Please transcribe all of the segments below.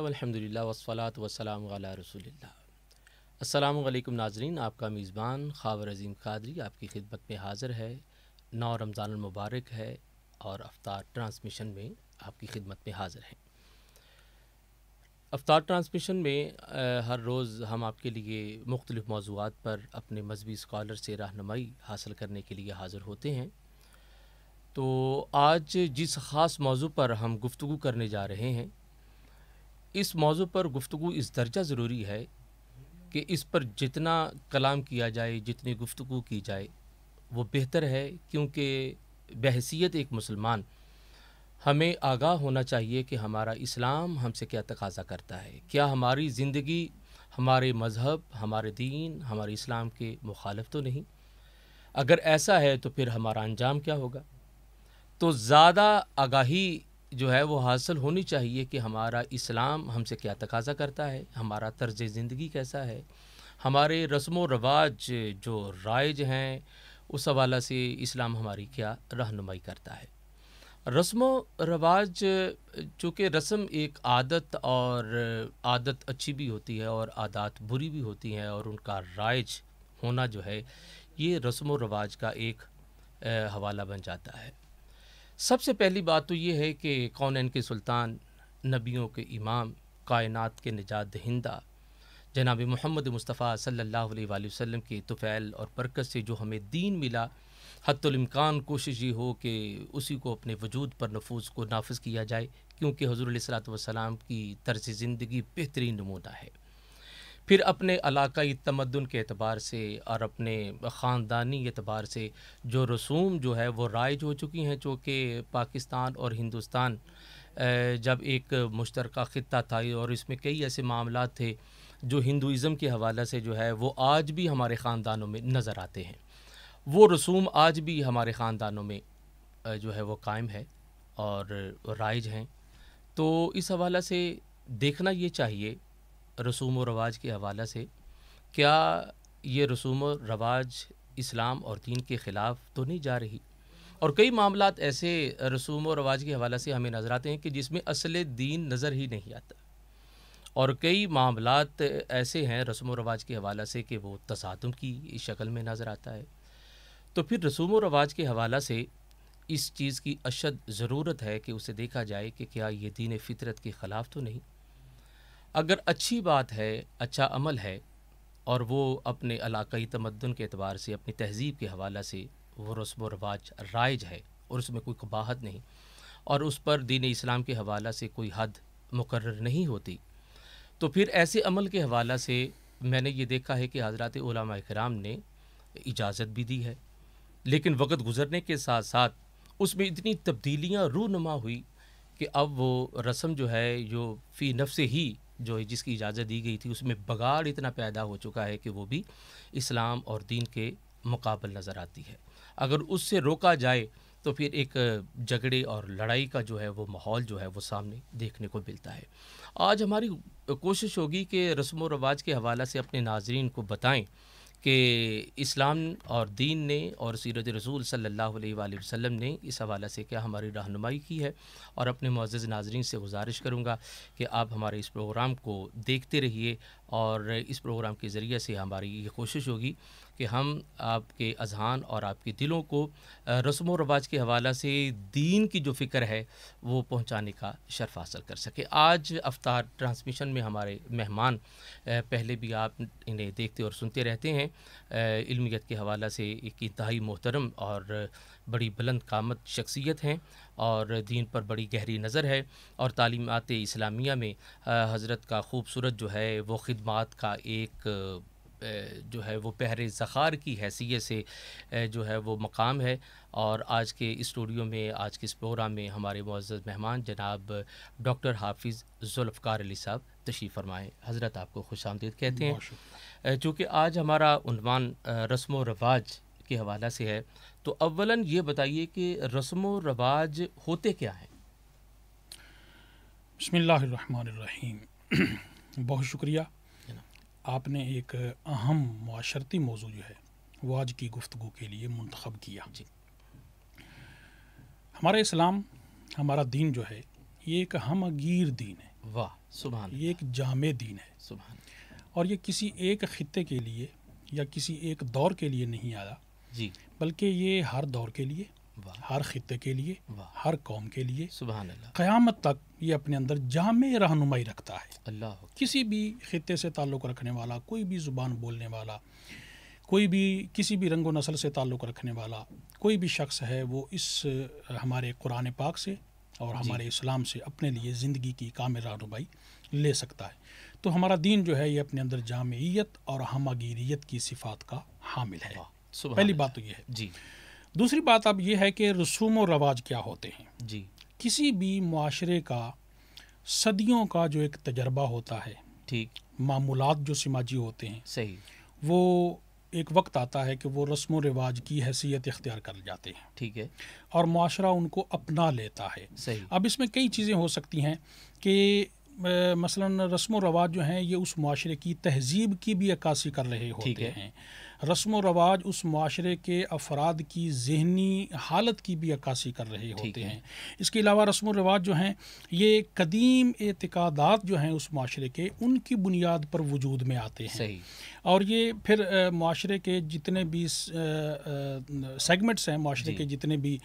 والحمدللہ والصلاۃ والسلام علی رسول اللہ۔ السلام علیکم ناظرین، آپ کا میزبان خاور عظیم قادری آپ کی خدمت میں حاضر ہے۔ 9 رمضان المبارک ہے اور افطار ٹرانسمیشن میں آپ کی خدمت میں حاضر ہیں۔ افطار ٹرانسمیشن میں ہر روز ہم آپ کے لیے مختلف موضوعات پر اپنے مذہبی اسکالر سے رہنمائی حاصل کرنے کے لیے حاضر ہوتے ہیں۔ تو آج جس خاص موضوع پر ہم گفتگو کرنے جا رہے ہیں، اس موضوع پر گفتگو اس درجہ ضروری ہے کہ اس پر جتنا کلام کیا جائے، جتنی گفتگو کی جائے وہ بہتر ہے، کیونکہ بحیثیت ایک مسلمان ہمیں آگاہ ہونا چاہیے کہ ہمارا اسلام ہم سے کیا تقاضا کرتا ہے۔ کیا ہماری زندگی ہمارے مذہب، ہمارے دین، ہمارے اسلام کے مخالف تو نہیں؟ اگر ایسا ہے تو پھر ہمارا انجام کیا ہوگا؟ تو زیادہ آگاہی جو ہے وہ حاصل ہونی چاہیے کہ ہمارا اسلام ہم سے کیا تقاضا کرتا ہے، ہمارا طرز زندگی کیسا ہے، ہمارے رسم و رواج جو رائج ہیں اس حوالے سے اسلام ہماری کیا رہنمائی کرتا ہے۔ رسم و رواج، چونکہ رسم ایک عادت، اور عادت اچھی بھی ہوتی ہے اور عادات بری بھی ہوتی ہیں، اور ان کا رائج ہونا جو ہے یہ رسم و رواج کا ایک حوالہ بن جاتا ہے۔ سب سے پہلی بات تو یہ ہے کہ کونین کے سلطان، نبیوں کے امام، کائنات کے نجات دہندہ جناب محمد مصطفیٰ صلی اللہ علیہ وآلہ وسلم کے طفیل اور برکت سے جو ہمیں دین ملا، حتی الامکان کوشش یہ ہو کہ اسی کو اپنے وجود پر نفوذ کو نافذ کیا جائے، کیونکہ حضور علیہ الصلوۃ والسلام کی طرز زندگی بہترین نمونہ ہے۔ پھر اپنے علاقائی تمدن کے اعتبار سے اور اپنے خاندانی اعتبار سے جو رسوم جو ہے وہ رائج ہو چکی ہیں، چونکہ پاکستان اور ہندوستان جب ایک مشترکہ خطہ تھا اور اس میں کئی ایسے معاملات تھے جو ہندوازم کے حوالے سے جو ہے وہ آج بھی ہمارے خاندانوں میں نظر آتے ہیں، وہ رسوم آج بھی ہمارے خاندانوں میں جو ہے وہ قائم ہے اور رائج ہیں۔ تو اس حوالے سے دیکھنا یہ چاہیے رسوم و رواج کے حوالے سے، کیا یہ رسوم و رواج اسلام اور دین کے خلاف تو نہیں جا رہی؟ اور کئی معاملات ایسے رسوم و رواج کے حوالے سے ہمیں نظر آتے ہیں کہ جس میں اصل دین نظر ہی نہیں آتا، اور کئی معاملات ایسے ہیں رسم و رواج کے حوالے سے کہ وہ تصادم کی شکل میں نظر آتا ہے۔ تو پھر رسوم و رواج کے حوالے سے اس چیز کی اشد ضرورت ہے کہ اسے دیکھا جائے کہ کیا یہ دین فطرت کے خلاف تو نہیں۔ اگر اچھی بات ہے، اچھا عمل ہے، اور وہ اپنے علاقائی تمدن کے اعتبار سے، اپنی تہذیب کے حوالے سے وہ رسم و رواج رائج ہے اور اس میں کوئی قباحت نہیں، اور اس پر دین اسلام کے حوالے سے کوئی حد مقرر نہیں ہوتی، تو پھر ایسے عمل کے حوالے سے میں نے یہ دیکھا ہے کہ حضرات علماء کرام نے اجازت بھی دی ہے، لیکن وقت گزرنے کے ساتھ ساتھ اس میں اتنی تبدیلیاں رونما ہوئی کہ اب وہ رسم جو ہے جو فی نفس ہی جو جس کی اجازت دی گئی تھی اس میں بگاڑ اتنا پیدا ہو چکا ہے کہ وہ بھی اسلام اور دین کے مقابل نظر آتی ہے۔ اگر اس سے روکا جائے تو پھر ایک جھگڑے اور لڑائی کا جو ہے وہ ماحول جو ہے وہ سامنے دیکھنے کو ملتا ہے۔ آج ہماری کوشش ہوگی کہ رسم و رواج کے حوالے سے اپنے ناظرین کو بتائیں کہ اسلام اور دین نے اور سیرت رسول صلی اللہ علیہ وآلہ وسلم نے اس حوالے سے کیا ہماری رہنمائی کی ہے، اور اپنے معزز ناظرین سے گزارش کروں گا کہ آپ ہمارے اس پروگرام کو دیکھتے رہیے، اور اس پروگرام کے ذریعے سے ہماری یہ کوشش ہوگی کہ ہم آپ کے اذہان اور آپ کے دلوں کو رسم و رواج کے حوالے سے دین کی جو فکر ہے وہ پہنچانے کا شرف حاصل کر سکے۔ آج افطار ٹرانسمیشن میں ہمارے مہمان پہلے بھی آپ انہیں دیکھتے اور سنتے رہتے ہیں، علمیت کے حوالے سے ایک انتہائی محترم اور بڑی بلند قامت شخصیت ہیں، اور دین پر بڑی گہری نظر ہے، اور تعلیمات اسلامیہ میں حضرت کا خوبصورت جو ہے وہ خدمات کا ایک جو ہے وہ پہرے ذخار کی حیثیت سے جو ہے وہ مقام ہے۔ اور آج کے اسٹوڈیو میں، آج کے اس پروگرام میں ہمارے معزز مہمان جناب ڈاکٹر حافظ ذوالفقار علی صاحب تشریف فرمائیں۔ حضرت آپ کو خوش آمدید کہتے ہیں۔ چونکہ آج ہمارا عنوان رسم و رواج کے حوالے سے ہے، تو اولاً یہ بتائیے کہ رسم و رواج ہوتے کیا ہیں؟ بسم اللہ الرحمن الرحیم۔ بہت شکریہ، آپ نے ایک اہم معاشرتی موضوع جو ہے وہ آج کی گفتگو کے لیے منتخب کیا۔ جی، ہمارا اسلام، ہمارا دین جو ہے یہ ایک ہمگیر دین ہے، واہ سبحان یہ ایک جامع دین ہے، سبحان اور یہ کسی ایک خطے کے لیے یا کسی ایک دور کے لیے نہیں آیا، جی بلکہ یہ ہر دور کے لیے، واہ ہر خطے کے لیے، واہ ہر قوم کے لیے سبحان اللہ قیامت تک یہ اپنے اندر جامع رہنمائی رکھتا ہے۔ اللہ کسی بھی خطے سے تعلق رکھنے والا، کوئی بھی زبان بولنے والا، کوئی بھی کسی بھی رنگ و نسل سے تعلق رکھنے والا کوئی بھی شخص ہے، وہ اس ہمارے قرآن پاک سے اور ہمارے اسلام سے اپنے لیے زندگی کی کامل رہنمائی لے سکتا ہے۔ تو ہمارا دین جو ہے یہ اپنے اندر جامعیت اور ہمگیریت کی صفات کا حامل ہے۔ سبحان پہلی اللہ۔ بات تو یہ ہے۔ جی دوسری بات اب یہ ہے کہ رسوم و رواج کیا ہوتے ہیں۔ جی کسی بھی معاشرے کا صدیوں کا جو ایک تجربہ ہوتا ہے، ٹھیک معمولات جو سماجی ہوتے ہیں، صحیح وہ ایک وقت آتا ہے کہ وہ رسم و رواج کی حیثیت اختیار کر جاتے ہیں ٹھیک ہے اور معاشرہ ان کو اپنا لیتا ہے۔ صحیح اب اس میں کئی چیزیں ہو سکتی ہیں کہ مثلاً رسم و رواج جو ہیں یہ اس معاشرے کی تہذیب کی بھی عکاسی کر رہے ٹھیک ہوتے ہے۔ ہیں۔ رسم و رواج اس معاشرے کے افراد کی ذہنی حالت کی بھی عکاسی کر رہے ہوتے ہیں۔ اس کے علاوہ رسم و رواج جو ہیں یہ قدیم اعتقادات جو ہیں اس معاشرے کے، ان کی بنیاد پر وجود میں آتے ہیں۔ صحیح اور یہ پھر معاشرے کے جتنے بھی سیگمنٹس ہیں، معاشرے کے جتنے بھی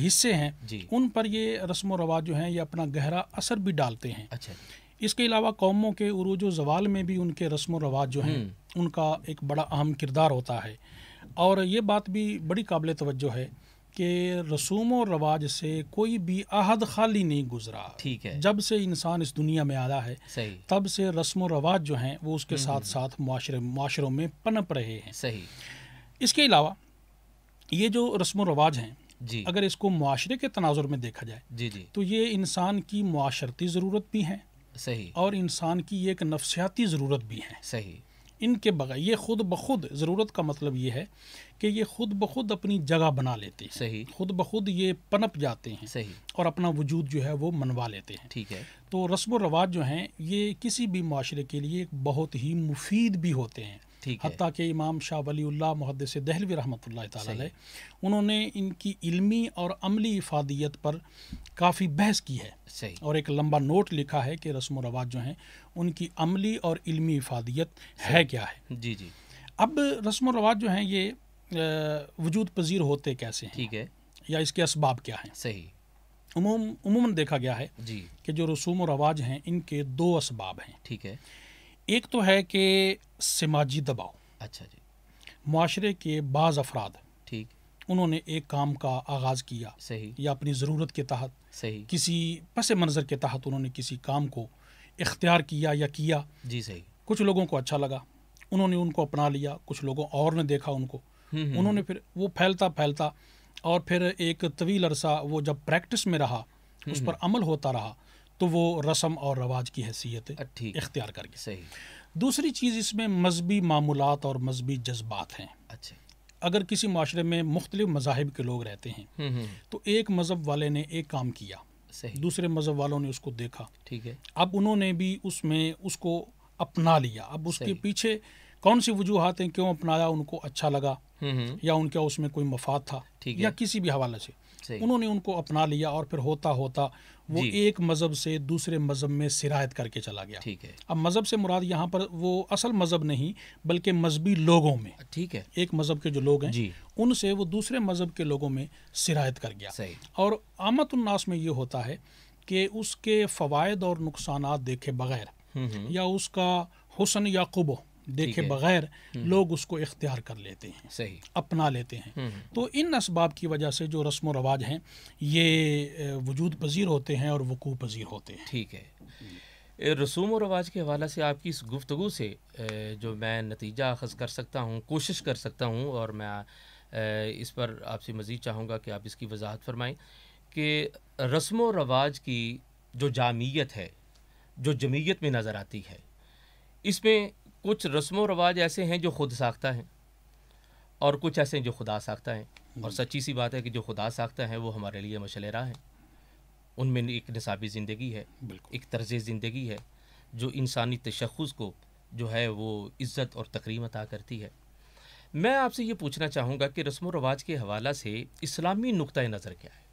حصے ہیں، جی ان پر یہ رسم و رواج جو ہیں یہ اپنا گہرا اثر بھی ڈالتے ہیں۔ اچھا اس کے علاوہ قوموں کے عروج و زوال میں بھی ان کے رسم و رواج جو ہیں ان کا ایک بڑا اہم کردار ہوتا ہے۔ اور یہ بات بھی بڑی قابل توجہ ہے کہ رسوم و رواج سے کوئی بھی عہد خالی نہیں گزرا۔ ٹھیک ہے جب سے انسان اس دنیا میں آیا ہے صحیح تب سے رسم و رواج جو ہیں وہ اس کے ساتھ ساتھ معاشروں میں پنپ رہے ہیں۔ صحیح اس کے علاوہ یہ جو رسم و رواج ہیں جی اگر اس کو معاشرے کے تناظر میں دیکھا جائے جی جی تو یہ انسان کی معاشرتی ضرورت بھی ہے صحیح اور انسان کی ایک نفسیاتی ضرورت بھی ہے۔ صحیح ان کے بغیر یہ خود بخود ضرورت کا مطلب یہ ہے کہ یہ خود بخود اپنی جگہ بنا لیتے ہیں، صحیح خود بخود یہ پنپ جاتے ہیں صحیح اور اپنا وجود جو ہے وہ منوا لیتے ہیں۔ ٹھیک ہے تو رسم و رواج جو ہیں یہ کسی بھی معاشرے کے لیے ایک بہت ہی مفید بھی ہوتے ہیں۔ ٹھیک ہے حتیٰ کہ امام شاہ ولی اللہ محدث دہلوی رحمۃ اللہ تعالی صحیح۔ علیہ انہوں نے ان کی علمی اور عملی افادیت پر کافی بحث کی ہے صحیح اور ایک لمبا نوٹ لکھا ہے کہ رسم و رواج جو ہیں ان کی عملی اور علمی افادیت ہے کیا ہے۔ جی جی اب رسم و رواج جو ہیں یہ وجود پذیر ہوتے کیسے ہیں ٹھیک ہے یا اس کے اسباب کیا ہیں؟ صحیح عموماً دیکھا گیا ہے جی کہ جو رسوم و رواج ہیں ان کے دو اسباب ہیں۔ ٹھیک ہے ایک تو ہے کہ سماجی دباؤ، اچھا جی معاشرے کے بعض افراد ٹھیک انہوں نے ایک کام کا آغاز کیا صحیح یا اپنی ضرورت کے تحت صحیح کسی پس منظر کے تحت انہوں نے کسی کام کو اختیار کیا یا کیا۔ جی صحیح کچھ لوگوں کو اچھا لگا، انہوں نے ان کو اپنا لیا، کچھ لوگوں اور نے دیکھا ان کو، انہوں نے پھر وہ پھیلتا اور پھر ایک طویل عرصہ وہ جب پریکٹس میں رہا، اس پر عمل ہوتا رہا تو وہ رسم اور رواج کی حیثیت ٹھیک اختیار کر گیا۔ صحیح دوسری چیز اس میں مذہبی معمولات اور مذہبی جذبات ہیں۔ اچھا اگر کسی معاشرے میں مختلف مذاہب کے لوگ رہتے ہیں تو ایک مذہب والے نے ایک کام کیا، صحیح دوسرے مذہب والوں نے اس کو دیکھا، ٹھیک ہے اب انہوں نے بھی اس میں اس کو اپنا لیا۔ اب اس کے صحیح۔ پیچھے کون سی وجوہات ہیں کیوں اپنایا، ان کو اچھا لگا یا ان کا اس میں کوئی مفاد تھا ٹھیک ہے یا کسی بھی حوالے سے صحیح انہوں نے ان کو اپنا لیا اور پھر ہوتا وہ جی۔ ایک مذہب سے دوسرے مذہب میں سرایت کر کے چلا گیا۔ ٹھیک ہے اب مذہب سے مراد یہاں پر وہ اصل مذہب نہیں بلکہ مذہبی لوگوں میں، ٹھیک ہے ایک مذہب کے جو لوگ ہیں جی ان سے وہ دوسرے مذہب کے لوگوں میں سرایت کر گیا۔ صحیح اور عامت الناس میں یہ ہوتا ہے کہ اس کے فوائد اور نقصانات دیکھے بغیر یا اس کا حسن یا قبح دیکھے بغیر لوگ اس کو اختیار کر لیتے ہیں، صحیح اپنا لیتے ہیں۔ تو ان اسباب کی وجہ سے جو رسم و رواج ہیں یہ وجود پذیر ہوتے ہیں اور وقوع پذیر ہوتے ہیں۔ ٹھیک ہے۔ رسوم و رواج کے حوالے سے آپ کی اس گفتگو سے جو میں نتیجہ اخذ کر سکتا ہوں، کوشش کر سکتا ہوں، اور میں اس پر آپ سے مزید چاہوں گا کہ آپ اس کی وضاحت فرمائیں کہ رسم و رواج کی جو جامعیت ہے، جو جمعیت میں نظر آتی ہے، اس میں کچھ رسم و رواج ایسے ہیں جو خود ساختہ ہیں اور کچھ ایسے ہیں جو خدا ساختہ ہیں، اور سچی سی بات ہے کہ جو خدا ساختہ ہیں وہ ہمارے لیے مشعل راہ ہیں۔ ان میں ایک نصابی زندگی ہے، ایک طرز زندگی ہے جو انسانی تشخص کو جو ہے وہ عزت اور تکریم عطا کرتی ہے۔ میں آپ سے یہ پوچھنا چاہوں گا کہ رسم و رواج کے حوالے سے اسلامی نقطۂ نظر کیا ہے؟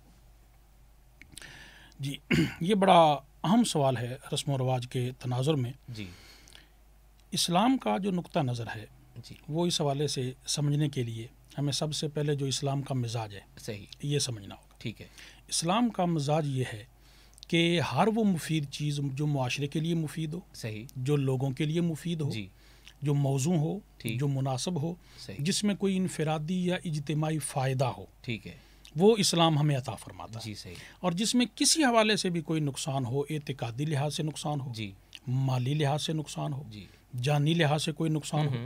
جی، یہ بڑا اہم سوال ہے رسم و رواج کے تناظر میں. جی اسلام کا جو نقطہ نظر ہے جی وہ اس حوالے سے سمجھنے کے لیے ہمیں سب سے پہلے جو اسلام کا مزاج ہے صحیح یہ سمجھنا ہوگا. ٹھیک ہے. اسلام کا مزاج یہ ہے کہ ہر وہ مفید چیز جو معاشرے کے لیے مفید ہو، صحیح. جو لوگوں کے لیے مفید ہو، جی جو موزوں ہو، ٹھیک. جو مناسب ہو، صحیح. جس میں کوئی انفرادی یا اجتماعی فائدہ ہو، ٹھیک ہے. وہ اسلام ہمیں عطا فرماتا ہے. جی صحیح. اور جس میں کسی حوالے سے بھی کوئی نقصان ہو، اعتقادی لحاظ سے نقصان ہو، جی مالی لحاظ سے نقصان ہو، جی جانی لحاظ سے کوئی نقصان ہو،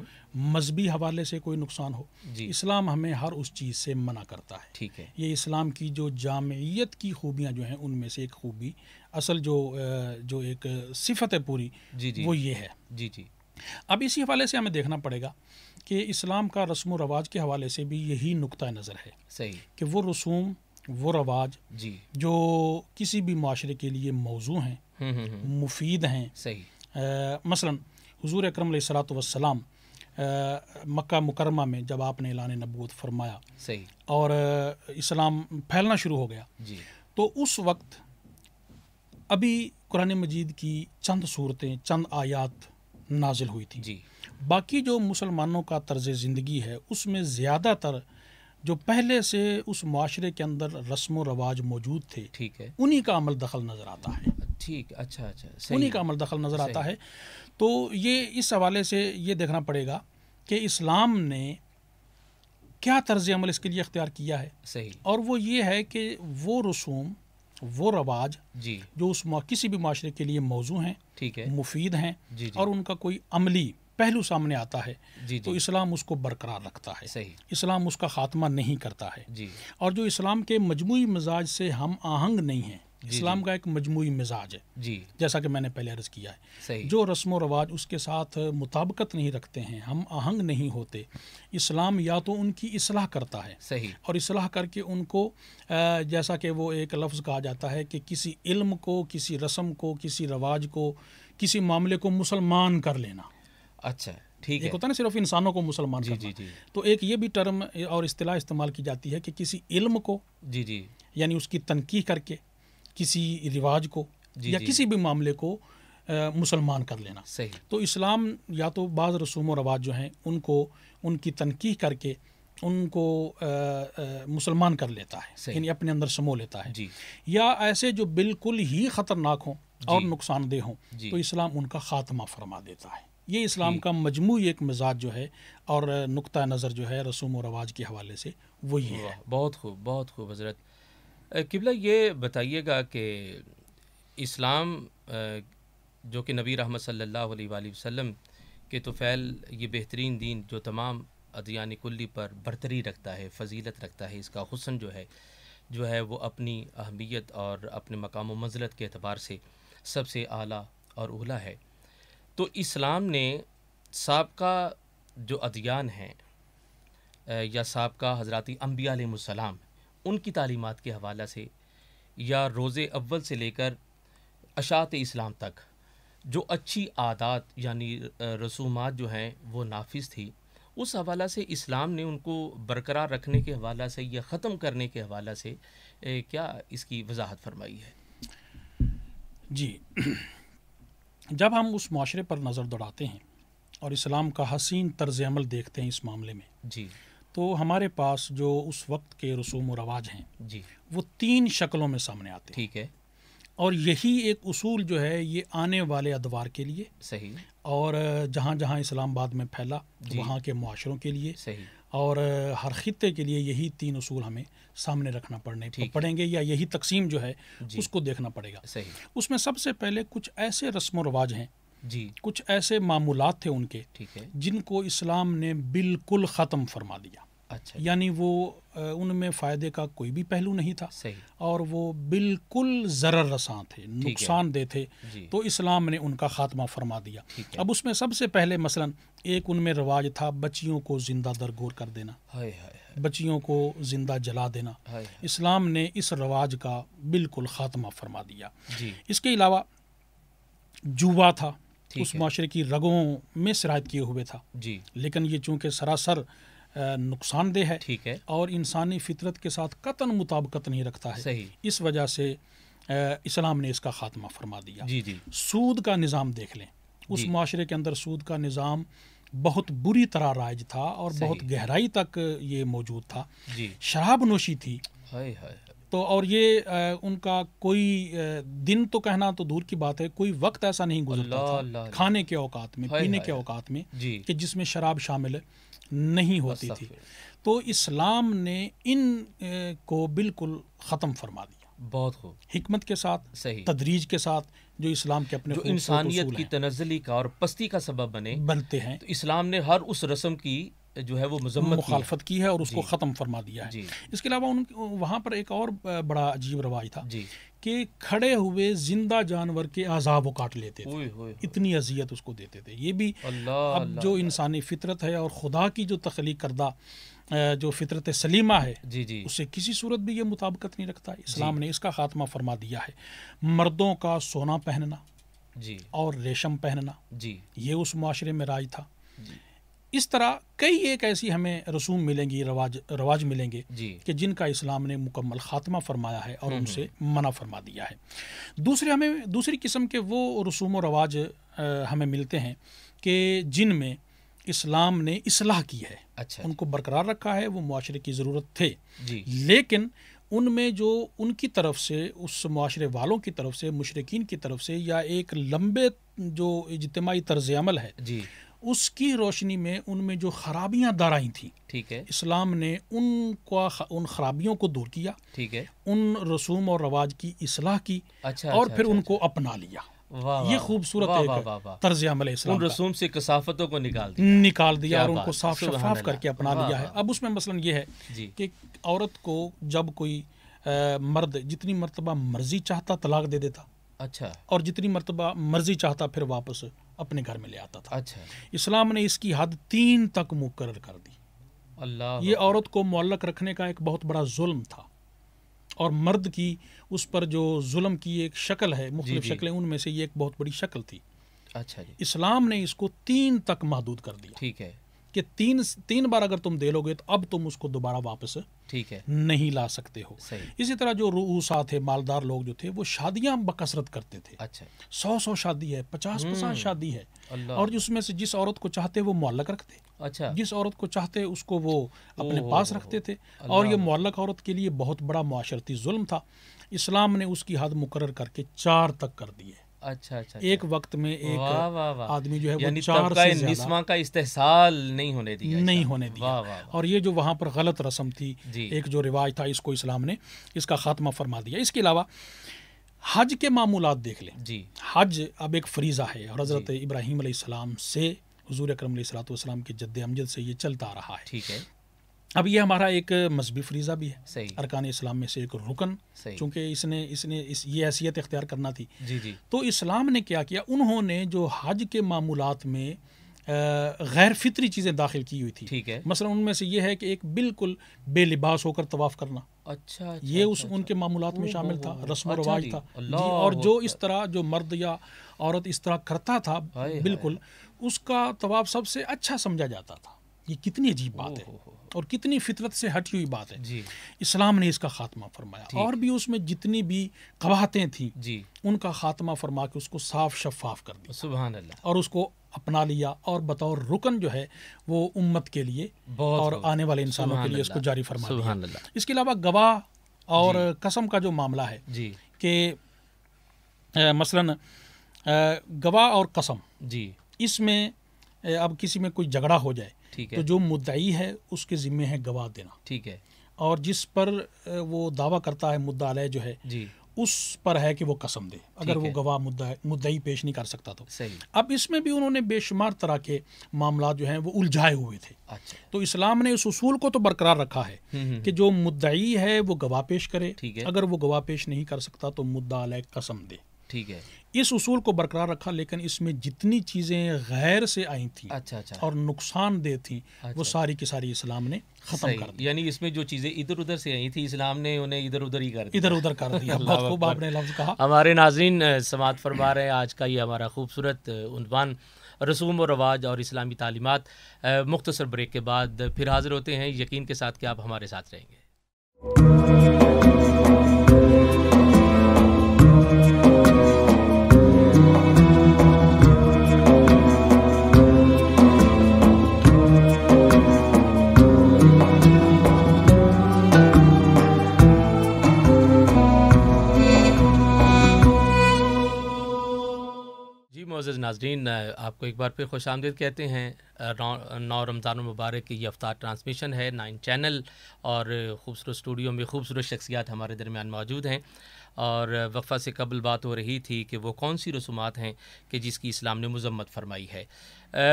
مذہبی حوالے سے کوئی نقصان ہو، جی اسلام ہمیں ہر اس چیز سے منع کرتا ہے. ٹھیک ہے. یہ اسلام کی جو جامعیت کی خوبیاں جو ہیں ان میں سے ایک خوبی، اصل جو ایک صفت ہے پوری، جی جی وہ یہ ہے. جی جی اب اسی حوالے سے ہمیں دیکھنا پڑے گا کہ اسلام کا رسم و رواج کے حوالے سے بھی یہی نقطہ نظر ہے صحیح. کہ وہ رسوم، وہ رواج جی جو کسی بھی معاشرے کے لیے موزوں ہیں، مفید ہیں. صحیح. مثلا حضور اکرم علیہ الصلوۃ والسلام مکہ مکرمہ میں جب آپ نے اعلان نبوت فرمایا صحیح. اور اسلام پھیلنا شروع ہو گیا، جی تو اس وقت ابھی قرآن مجید کی چند صورتیں، چند آیات نازل ہوئی تھیں. جی باقی جو مسلمانوں کا طرز زندگی ہے اس میں زیادہ تر جو پہلے سے اس معاشرے کے اندر رسم و رواج موجود تھے ٹھیک ہے. انہی کا عمل دخل نظر آتا ہے. ٹھیک. اچھا اچھا. صحیح. انہی کا عمل دخل نظر آتا ہے. تو یہ اس حوالے سے یہ دیکھنا پڑے گا کہ اسلام نے کیا طرز عمل اس کے لیے اختیار کیا ہے. صحیح. اور وہ یہ ہے کہ وہ رسوم، وہ رواج جی جو اس کسی بھی معاشرے کے لیے موزوں ہیں، ٹھیک ہے. مفید ہیں، جی جی اور ان کا کوئی عملی پہلو سامنے آتا ہے جی تو جی اسلام اس کو برقرار رکھتا ہے. صحیح. اسلام اس کا خاتمہ نہیں کرتا ہے. جی اور جو اسلام کے مجموعی مزاج سے ہم آہنگ نہیں ہیں، جی اسلام کا ایک مجموعی مزاج ہے جی جیسا کہ میں نے پہلے عرض کیا ہے. صحیح. جو رسم و رواج اس کے ساتھ مطابقت نہیں رکھتے ہیں، ہم آہنگ نہیں ہوتے، اسلام یا تو ان کی اصلاح کرتا ہے، صحیح. اور اصلاح کر کے ان کو جیسا کہ وہ ایک لفظ کہا جاتا ہے کہ کسی علم کو، کسی رسم کو، کسی رواج کو، کسی معاملے کو مسلمان کر لینا. اچھا ٹھیک ہے. ایک ہوتا ہے نا صرف انسانوں کو مسلمان جی کرنا. جی جی تو ایک یہ بھی ٹرم اور اصطلاح استعمال کی جاتی ہے کہ کسی علم کو، جی جی یعنی اس کی تنقیح کر کے کسی رواج کو جی یا جی کسی بھی معاملے کو مسلمان کر لینا. صحیح. تو اسلام یا تو بعض رسوم و رواج جو ہیں ان کو، ان کی تنقیح کر کے ان کو مسلمان کر لیتا ہے، صحیح. یعنی اپنے اندر سمو لیتا ہے. جی یا ایسے جو بالکل ہی خطرناک ہوں اور نقصان دہ ہوں جی تو اسلام ان کا خاتمہ فرما دیتا ہے. یہ اسلام ٹھیک. کا مجموعی ایک مزاج جو ہے اور نقطہ نظر جو ہے رسوم و رواج کے حوالے سے وہ یہ ہے. واہ، بہت خوب بہت خوب حضرت. قبلہ یہ بتائیے گا کہ اسلام جو کہ نبی رحمت صلی اللہ علیہ وآلہ وسلم کے طفیل، یہ بہترین دین جو تمام ادیان کلی پر برتری رکھتا ہے، فضیلت رکھتا ہے، اس کا حسن جو ہے وہ اپنی اہمیت اور اپنے مقام و منزلت کے اعتبار سے سب سے اعلیٰ اور اولیٰ ہے. تو اسلام نے سابقہ جو ادیان ہیں یا سابقہ حضرات انبیاء علیہ السلام، ان کی تعلیمات کے حوالہ سے یا روز اول سے لے کر اشاعت اسلام تک جو اچھی عادات یعنی رسومات جو ہیں وہ نافذ تھی، اس حوالہ سے اسلام نے ان کو برقرار رکھنے کے حوالہ سے یا ختم کرنے کے حوالہ سے کیا اس کی وضاحت فرمائی ہے؟ جی جب ہم اس معاشرے پر نظر دوڑاتے ہیں اور اسلام کا حسین طرز عمل دیکھتے ہیں اس معاملے میں، جی تو ہمارے پاس جو اس وقت کے رسوم و رواج ہیں جی وہ 3 شکلوں میں سامنے آتے ہیں. ٹھیک ہے. اور یہی ایک اصول جو ہے یہ آنے والے ادوار کے لیے صحیح. اور جہاں جہاں اسلام آباد میں پھیلا جی. وہاں کے معاشروں کے لیے صحیح. اور ہر خطے کے لیے یہی 3 اصول ہمیں سامنے رکھنا ٹھیک پڑیں گے، یا یہی تقسیم جو ہے جی. اس کو دیکھنا پڑے گا. صحیح. اس میں سب سے پہلے کچھ ایسے رسم و رواج ہیں، جی. کچھ ایسے معمولات تھے ان کے ٹھیک ہے. جن کو اسلام نے بالکل ختم فرما دیا. اچھا. یعنی وہ ان میں فائدے کا کوئی بھی پہلو نہیں تھا صحیح. اور وہ بالکل ضرر رساں تھے، نقصان دہ تھے. جی. تو اسلام نے ان کا خاتمہ فرما دیا. ٹھیک ہے. اب اس میں سب سے پہلے مثلا ایک ان میں رواج تھا بچیوں کو زندہ درگور کر دینا، ہائے ہائے بچیوں کو زندہ جلا دینا. ہائے. اسلام نے اس رواج کا بالکل خاتمہ فرما دیا. جی. اس کے علاوہ جوا تھا، ٹھیک اس ہے. معاشرے کی رگوں میں سرایت کیے ہوئے تھا، جی. لیکن یہ چونکہ سراسر نقصان دہ ہے ٹھیک ہے. اور انسانی فطرت کے ساتھ قطعاً مطابقت نہیں رکھتا ہے، صحیح. اس وجہ سے اسلام نے اس کا خاتمہ فرما دیا۔ جی جی سود کا نظام دیکھ لیں، اس معاشرے کے اندر سود کا نظام بہت بری طرح رائج تھا اور بہت گہرائی تک یہ موجود تھا۔ جی شراب نوشی تھی، ہائے ہائے تو اور یہ ان کا کوئی دن تو کہنا تو دور کی بات ہے، کوئی وقت ایسا نہیں گزرتا تھا کھانے کے اوقات میں، پینے کے اوقات میں کہ جس میں شراب شامل نہیں ہوتی تھی۔ تو اسلام نے ان کو بالکل ختم فرما دیا، بہت خوب، حکمت کے ساتھ، صحیح، تدریج کے ساتھ، جو اسلام کے اپنے جو انسانیت کی تنزلی کا اور پستی کا سبب بنتے ہیں۔ تو اسلام نے ہر اس رسم کی جو ہے وہ مخالفت کی ہے اور اس کو ختم فرما دیا ہے۔ اس کے علاوہ وہاں پر ایک اور بڑا عجیب رواج تھا کہ کھڑے ہوئے زندہ جانور کے اعضاء وہ کاٹ لیتے تھے، اتنی اذیت اس کو دیتے تھے۔ یہ بھی اب جو انسانی فطرت ہے اور خدا کی جو تخلیق کردہ جو فطرت سلیمہ ہے، اس سے کسی صورت بھی یہ مطابقت نہیں رکھتا۔ اسلام نے اس کا خاتمہ فرما دیا ہے۔ مردوں کا سونا پہننا اور ریشم پہننا یہ اس معاشرے میں رائج تھا۔ اس طرح کئی ایک ایسی ہمیں رسوم ملیں گی، رواج ملیں گے کہ جن کا اسلام نے مکمل خاتمہ فرمایا ہے اور ان سے منع فرما دیا ہے۔ دوسری قسم کے وہ رسوم و رواج ہمیں ملتے ہیں کہ جن میں اسلام نے اصلاح کی ہے، ان کو برقرار رکھا ہے، وہ معاشرے کی ضرورت تھے، لیکن ان میں جو ان کی طرف سے، اس معاشرے والوں کی طرف سے، مشرکین کی طرف سے، یا ایک لمبے جو اجتماعی طرز عمل ہے اس کی روشنی میں ان میں جو خرابیاں دار آئی تھیں، اسلام نے ان خرابیوں کو دور کیا، ان رسوم اور رواج کی اصلاح کی اور پھر ان کو اپنا لیا۔ یہ خوبصورت ایک طرز عمل ہے اسلام کا۔ ان رسوم سے کثافتوں کو نکال دیا اور ان کو صاف شفاف کر کے اپنا لیا ہے۔ اب اس میں مثلاً یہ ہے کہ عورت کو جب کوئی مرد جتنی مرتبہ مرضی چاہتا طلاق دے دیتا، اور جتنی مرتبہ مرضی چاہتا پھر واپس اپنے گھر میں لے آتا تھا۔ اسلام نے اس کی حد 3 تک مقرر کر دی۔ یہ عورت کو معلق رکھنے کا ایک بہت بڑا ظلم تھا، اور مرد کی اس پر جو ظلم کی ایک شکل ہے، مختلف شکلیں، ان میں سے یہ ایک بہت بڑی شکل تھی۔ اسلام نے اس کو 3 تک محدود کر دیا کہ 3 بار اگر تم دے لو گے تو اب تم اس کو دوبارہ واپس نہیں لا سکتے ہو۔ اسی طرح جو رؤوسا تھے، مالدار لوگ جو تھے، وہ شادیاں بکثرت کرتے تھے۔ 100 شادی ہے، 50 شادی ہے، اور اس میں سے جس عورت کو چاہتے وہ معلق رکھتے، جس عورت کو چاہتے اس کو وہ اپنے پاس رکھتے تھے، اور یہ معلق عورت کے لیے بہت بڑا معاشرتی ظلم تھا۔ اسلام نے اس کی حد مقرر کر کے 4 تک کر دی ہے۔ ایک وقت میں ایک آدمی جو ہے وہ 4 سے زیادہ کا استحصال نہیں ہونے دیا۔ اور یہ جو وہاں پر غلط رسم تھی، ایک جو رواج تھا، اس کو اسلام نے اس کا خاتمہ فرما دیا۔ اس کے علاوہ حج کے معمولات دیکھ لیں۔ حج اب ایک فریضہ ہے، اور حضرت ابراہیم علیہ السلام سے حضور اکرم علیہ السلام کے جد امجد سے یہ چلتا آ رہا ہے۔ اب یہ ہمارا ایک مذہبی فریضہ بھی ہے، ارکان اسلام میں سے ایک رکن، چونکہ اس نے یہ حیثیت اختیار کرنا تھی۔ تو اسلام نے کیا کیا، انہوں نے جو حج کے معمولات میں غیر فطری چیزیں داخل کی ہوئی تھی، مثلا ان میں سے یہ ہے کہ ایک بالکل بے لباس ہو کر طواف کرنا، یہ ان کے معمولات میں شامل تھا، رسم و رواج تھا۔ اور جو اس طرح جو مرد یا عورت اس طرح کرتا تھا بالکل، اس کا طواف سب سے اچھا سمجھا جاتا تھا۔ یہ کتنی عجیب بات ہے اور کتنی فطرت سے ہٹی ہوئی بات ہے۔ اسلام نے اس کا خاتمہ فرمایا، اور بھی اس میں جتنی بھی قباحتیں تھیں ان کا خاتمہ فرما کے اس کو صاف شفاف کر دیا، سبحان اللہ، اور اس کو اپنا لیا، اور بطور رکن جو ہے وہ امت کے لیے اور آنے والے انسانوں کے لیے اس کو جاری فرما دیا۔ اس کے علاوہ گواہ اور قسم کا جو معاملہ ہے کہ مثلاً گواہ اور قسم، اس میں اب کسی میں کوئی جھگڑا ہو جائے تو جو مدعی ہے اس کے ذمہ ہے گواہ دینا، اور جس پر وہ دعویٰ کرتا ہے مدعا علیہ جو ہے اس پر ہے کہ وہ قسم دے، اگر وہ گواہ مدعی پیش نہیں کر سکتا تو۔ اب اس میں بھی انہوں نے بے شمار طرح کے معاملات جو ہیں وہ الجھائے ہوئے تھے۔ تو اسلام نے اس اصول کو تو برقرار رکھا ہے کہ جو مدعی ہے وہ گواہ پیش کرے، اگر وہ گواہ پیش نہیں کر سکتا تو مدعا علیہ قسم دے۔ اس اصول کو برقرار رکھا، لیکن اس میں جتنی چیزیں غیر سے آئی تھیں اور نقصان دہ تھیں وہ ساری کی ساری اسلام نے ختم کر دی۔ یعنی اس میں جو چیزیں ادھر ادھر سے آئی تھی اسلام نے انہیں ادھر ادھر ہی کر دیا۔ بہت خوب آپ نے لفظ کہا۔ ہمارے ناظرین سماعت فرما رہے ہیں، آج کا یہ ہمارا خوبصورت عنوان رسوم و رواج اور اسلامی تعلیمات۔ مختصر بریک کے بعد پھر حاضر ہوتے ہیں، یقین کے ساتھ کہ آپ ہمارے ساتھ رہیں گے۔ ناظرین، آپ کو ایک بار پھر خوش آمدید کہتے ہیں۔ 9 رمضان المبارک کی یہ افطار ٹرانسمیشن ہے 9 چینل، اور خوبصورت اسٹوڈیو میں خوبصورت شخصیات ہمارے درمیان موجود ہیں، اور وقفہ سے قبل بات ہو رہی تھی کہ وہ کون سی رسومات ہیں کہ جس کی اسلام نے مذمت فرمائی ہے۔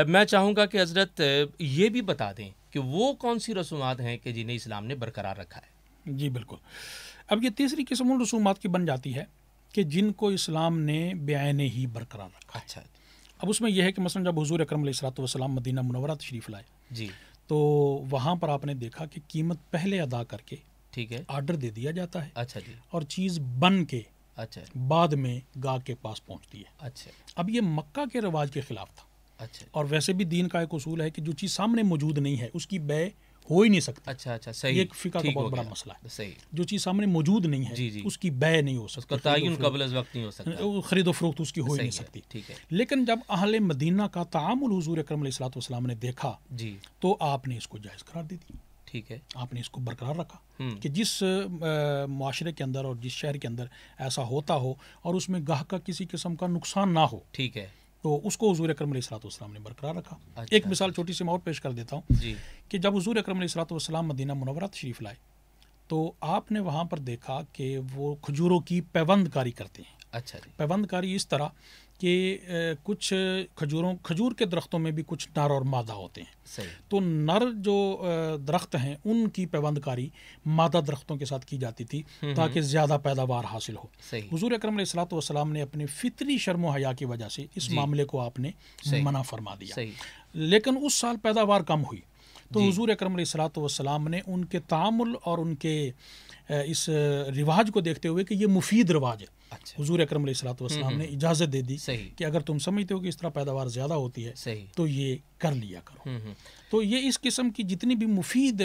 میں چاہوں گا کہ حضرت یہ بھی بتا دیں کہ وہ کون سی رسومات ہیں کہ جنہیں اسلام نے برقرار رکھا ہے۔ جی بالکل۔ اب یہ تیسری قسم ان رسومات کی بن جاتی ہے کہ جن کو اسلام نے بعینہ ہی برقرار رکھا ہے۔ اچھا، اب اس میں یہ ہے کہ مثلا جب حضور اکرم علیہ الصلوۃ والسلام مدینہ منورہ تشریف لائے جی، تو وہاں پر آپ نے دیکھا کہ قیمت پہلے ادا کر کے ٹھیک ہے، آرڈر دے دیا جاتا ہے، اچھا جی، اور چیز بن کے اچھا بعد میں گاہک کے پاس پہنچتی ہے۔ اچھا اب یہ مکہ کے رواج کے خلاف تھا، اچھا اور ویسے بھی دین کا ایک اصول ہے کہ جو چیز سامنے موجود نہیں ہے اس کی بے ہو ہی نہیں سکتی۔ اچھا صحیح، یہ ایک فقہ کا ٹھیک بہت ہو بڑا گیا، مسئلہ ہے۔ صحیح، جو چیز سامنے موجود نہیں ہے جی جی، اس کی بے نہیں ہو اس کا سکتی، تعین قبل از وقت نہیں ہو سکتا، خرید و فروخت اس کی ہو ہی نہیں صحیح ہے، سکتی۔ ٹھیک ہے، لیکن جب اہل مدینہ کا تعامل حضور اکرم علیہ الصلوۃ والسلام نے دیکھا جی تو آپ نے اس کو جائز قرار دے دی، ٹھیک ہے، آپ نے اس کو برقرار رکھا ہوں، کہ جس معاشرے کے اندر اور جس شہر کے اندر ایسا ہوتا ہو اور اس میں گاہک کا کسی قسم کا نقصان نہ ہو، ٹھیک ہے، تو اس کو حضور اکرم علیہ الصلوۃ والسلام نے برقرار رکھا۔ اچھا، ایک مثال چھوٹی سی میں اور پیش کر دیتا ہوں جی کہ جب حضور اکرم علیہ الصلوۃ والسلام مدینہ منورہ تشریف لائے تو آپ نے وہاں پر دیکھا کہ وہ کھجوروں کی پیوند کاری کرتے ہیں۔ اچھا جی، پیوند کاری اس طرح کہ کچھ کھجور کے درختوں میں بھی کچھ نر اور مادہ ہوتے ہیں، صحیح، تو نر جو درخت ہیں ان کی پیوند کاری مادہ درختوں کے ساتھ کی جاتی تھی تاکہ زیادہ پیداوار حاصل ہو۔ صحیح، حضور اکرم علیہ الصلوۃ والسلام نے اپنے فطری شرم و حیا کی وجہ سے اس جی، معاملے کو آپ نے صحیح، منع فرما دیا، صحیح، لیکن اس سال پیداوار کم ہوئی تو جی، حضور اکرم علیہ الصلوۃ والسلام نے ان کے تعامل اور ان کے اس رواج کو دیکھتے ہوئے کہ یہ مفید رواج ہے، اچھا، حضور اکرم علیہ الصلوۃ والسلام نے اجازت دے دی صحیح، کہ اگر تم سمجھتے ہو کہ اس طرح پیداوار زیادہ ہوتی ہے صحیح، تو یہ کر لیا کرو۔ تو یہ اس قسم کی جتنی بھی مفید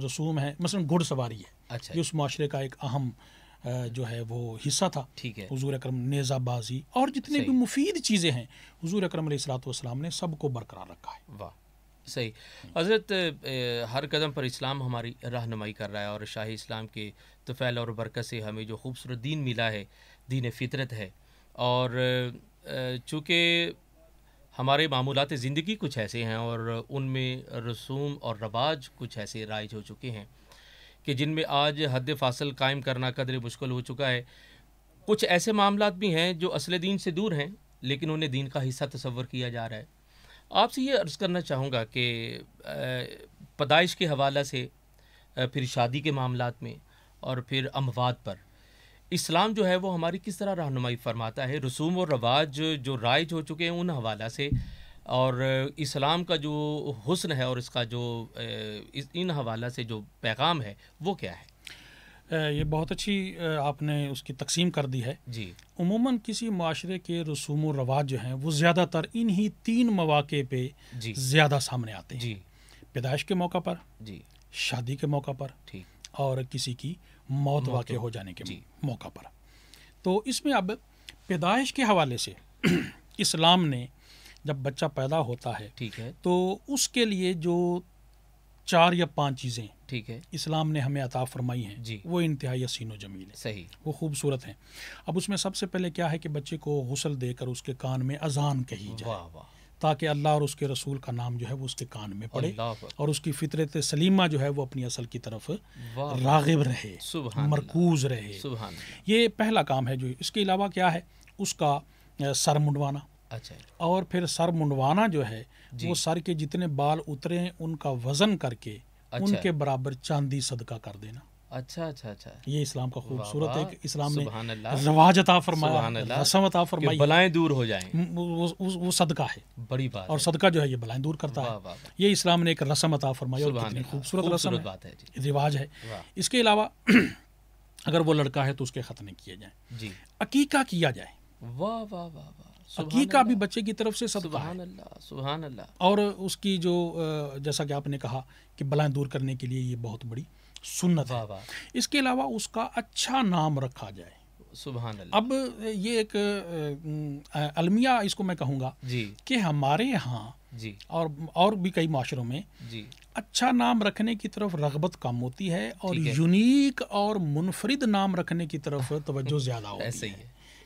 رسوم ہیں، مثلا گھڑ سواری ہے، اچھا، یہ اس معاشرے کا ایک اہم جو ہے وہ حصہ تھا۔ ٹھیک ہے، حضور اکرم نیزہ بازی اور جتنے بھی صحیح، مفید چیزیں ہیں حضور اکرم علیہ الصلوۃ والسلام نے سب کو برقرار رکھا ہے۔ واہ، صحیح۔ حضرت ہر قدم پر اسلام ہماری رہنمائی کر رہا ہے، اور شاہی اسلام کے طفیل اور برکت سے ہمیں جو خوبصورت دین ملا ہے دین فطرت ہے، اور چونکہ ہمارے معمولات زندگی کچھ ایسے ہیں اور ان میں رسوم اور رواج کچھ ایسے رائج ہو چکے ہیں کہ جن میں آج حد فاصل قائم کرنا قدر مشکل ہو چکا ہے۔ کچھ ایسے معاملات بھی ہیں جو اصل دین سے دور ہیں لیکن انہیں دین کا حصہ تصور کیا جا رہا ہے۔ آپ سے یہ عرض کرنا چاہوں گا کہ پیدائش کے حوالے سے، پھر شادی کے معاملات میں، اور پھر اموات پر اسلام جو ہے وہ ہماری کس طرح رہنمائی فرماتا ہے؟ رسوم و رواج جو رائج ہو چکے ہیں ان حوالہ سے، اور اسلام کا جو حسن ہے اور اس کا جو ان حوالہ سے جو پیغام ہے وہ کیا ہے؟ یہ بہت اچھی آپ نے اس کی تقسیم کر دی ہے۔ جی، عموماً کسی معاشرے کے رسوم و رواج جو ہیں وہ زیادہ تر انہی 3 مواقع پہ جی، زیادہ سامنے آتے ہیں، جی، پیدائش کے موقع پر، جی، شادی کے موقع پر، ٹھیک، اور کسی کی موت واقع ہو جانے کے جی، موقع پر۔ تو اس میں اب پیدائش کے حوالے سے اسلام نے جب بچہ پیدا ہوتا ہے ٹھیک ہے، تو اس کے لیے جو 4 یا 5 چیزیں ٹھیک ہے، اسلام نے ہمیں عطا فرمائی ہیں جی، وہ انتہائی حسین و جمیل ہیں، صحیح، وہ خوبصورت ہیں۔ اب اس میں سب سے پہلے کیا ہے کہ بچے کو غسل دے کر اس کے کان میں اذان کہی جائے واہ واہ، تاکہ اللہ اور اس کے رسول کا نام جو ہے وہ اس کے کان میں پڑے اللہ اکبر، اور اس کی فطرت سلیمہ جو ہے وہ اپنی اصل کی طرف واہ، راغب رہے، سبحان مرکوز رہے۔ اللہ، سبحان اللہ، یہ پہلا کام ہے۔ جو اس کے علاوہ کیا ہے اس کا سر منڈوانا، اچھا، اور پھر سر منڈوانا جو ہے جی، وہ سر کے جتنے بال اترے ہیں ان کا وزن کر کے ان اچھا، کے برابر چاندی صدقہ کر دینا۔ اچھا اچھا اچھا، یہ اسلام کا خوبصورت واہ، ایک اسلام نے سبحان اللہ، رواج عطا سبحان فرمایا، اللہ، رسم عطا کہ فرمائی، بلائیں دور ہو جائیں، وہ صدقہ ہے، بڑی بات اور ہے، صدقہ جو ہے یہ بلائیں دور کرتا واہ ہے۔ واہ واہ، یہ اسلام نے ایک رسم عطا فرمائی، اور سبحان کتنی اللہ، خوبصورت رسم ہے، بات ہے، جی، رواج ہے۔ واہ، اس کے علاوہ اگر وہ لڑکا ہے تو اس کے ختنے کیے جائیں، جی، عقیقہ کیا جائے۔ واہ واہ واہ واہ، سبحان عقیقہ بھی اللہ، بچے کی طرف سے صدقہ ہے، سبحان اللہ، سبحان اللہ، اور اس کی جو جیسا کہ آپ نے کہا کہ بلائیں دور کرنے کے لیے یہ بہت بڑی سنت ہے۔ واہ واہ، اس کے علاوہ اس کا اچھا نام رکھا جائے۔ سبحان اللہ، اب یہ ایک المیہ اس کو میں کہوں گا جی، کہ ہمارے ہاں جی، اور بھی کئی معاشروں میں جی، اچھا نام رکھنے کی طرف رغبت کم ہوتی ہے، اور ٹھیک ہے، یونیک اور منفرد نام رکھنے کی طرف توجہ زیادہ ہوتی ایسے ہی ہے۔ ہے،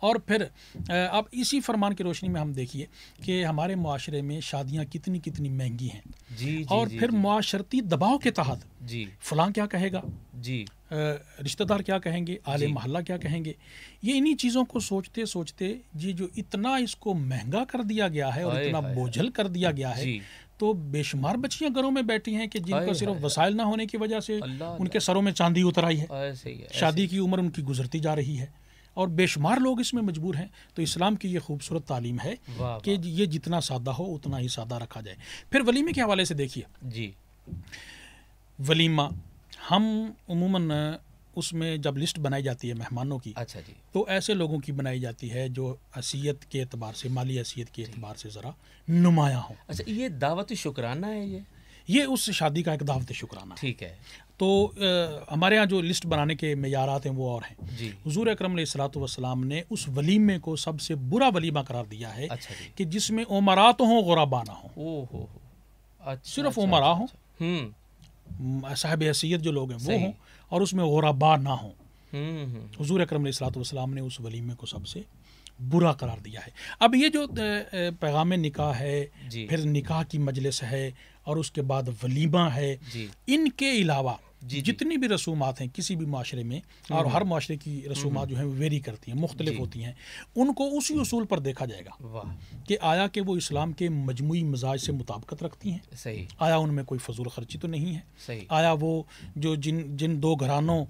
اور پھر اب اسی فرمان کی روشنی میں ہم دیکھیے کہ ہمارے معاشرے میں شادیاں کتنی کتنی مہنگی ہیں، جی اور پھر معاشرتی دباؤ کے تحت جی فلاں کیا کہے گا، جی رشتہ دار کیا کہیں گے، اہل محلہ کیا کہیں گے، یہ انہی چیزوں کو سوچتے سوچتے یہ جو اتنا اس کو مہنگا کر دیا گیا ہے اور اتنا بوجھل کر دیا گیا ہے، تو بے شمار بچیاں گھروں میں بیٹھی ہیں کہ جن کو صرف وسائل نہ ہونے کی وجہ سے ان کے سروں میں چاندی اتر آئی ہے، شادی کی عمر ان کی گزرتی جا رہی ہے، اور بے شمار لوگ اس میں مجبور ہیں۔ تو اسلام کی یہ خوبصورت تعلیم ہے کہ یہ جتنا سادہ ہو اتنا ہی سادہ رکھا جائے۔ پھر ولیمے کے حوالے سے دیکھیے، جی ولیمہ ہم عموماً اس میں جب لسٹ بنائی جاتی ہے مہمانوں کی، اچھا جی، تو ایسے لوگوں کی بنائی جاتی ہے جو حیثیت کے اعتبار سے، مالی حیثیت کے اعتبار سے ذرا نمایاں ہوں۔ اچھا، یہ دعوت شکرانہ ہے، یہ اس شادی کا ایک دعوت شکرانہ ہے۔ ٹھیک ہے۔ تو ہمارے ہاں جو لسٹ بنانے کے معیارات ہیں وہ اور ہیں۔ جی، حضور اکرم علیہ الصلوۃ والسلام نے اس ولیمے کو سب سے برا ولیمہ قرار دیا ہے اچھا جی، کہ جس میں عمرا تو ہوں غربا نہ ہوں، او ہو، اچھا، صرف عمرا ہوں، صاحب حیثیت جو لوگ ہیں وہ ہوں، اور اس میں غربا نہ ہوں۔ حضور اکرم علیہ الصلوۃ والسلام نے اس ولیمے کو سب سے برا قرار دیا ہے۔ اب یہ جو پیغام نکاح ہے، پھر نکاح کی مجلس ہے، اور اس کے بعد ولیمہ ہے، ان کے علاوہ جتنی بھی رسومات ہیں کسی بھی معاشرے میں، اور ہر معاشرے کی رسومات جو ہیں ویری کرتی ہیں، مختلف ہوتی ہیں، ان کو اسی اصول پر دیکھا جائے گا کہ آیا کہ وہ اسلام کے مجموعی مزاج سے مطابقت رکھتی ہیں، صحیح، آیا ان میں کوئی فضول خرچی تو نہیں ہے، صحیح، آیا وہ جو جن دو گھرانوں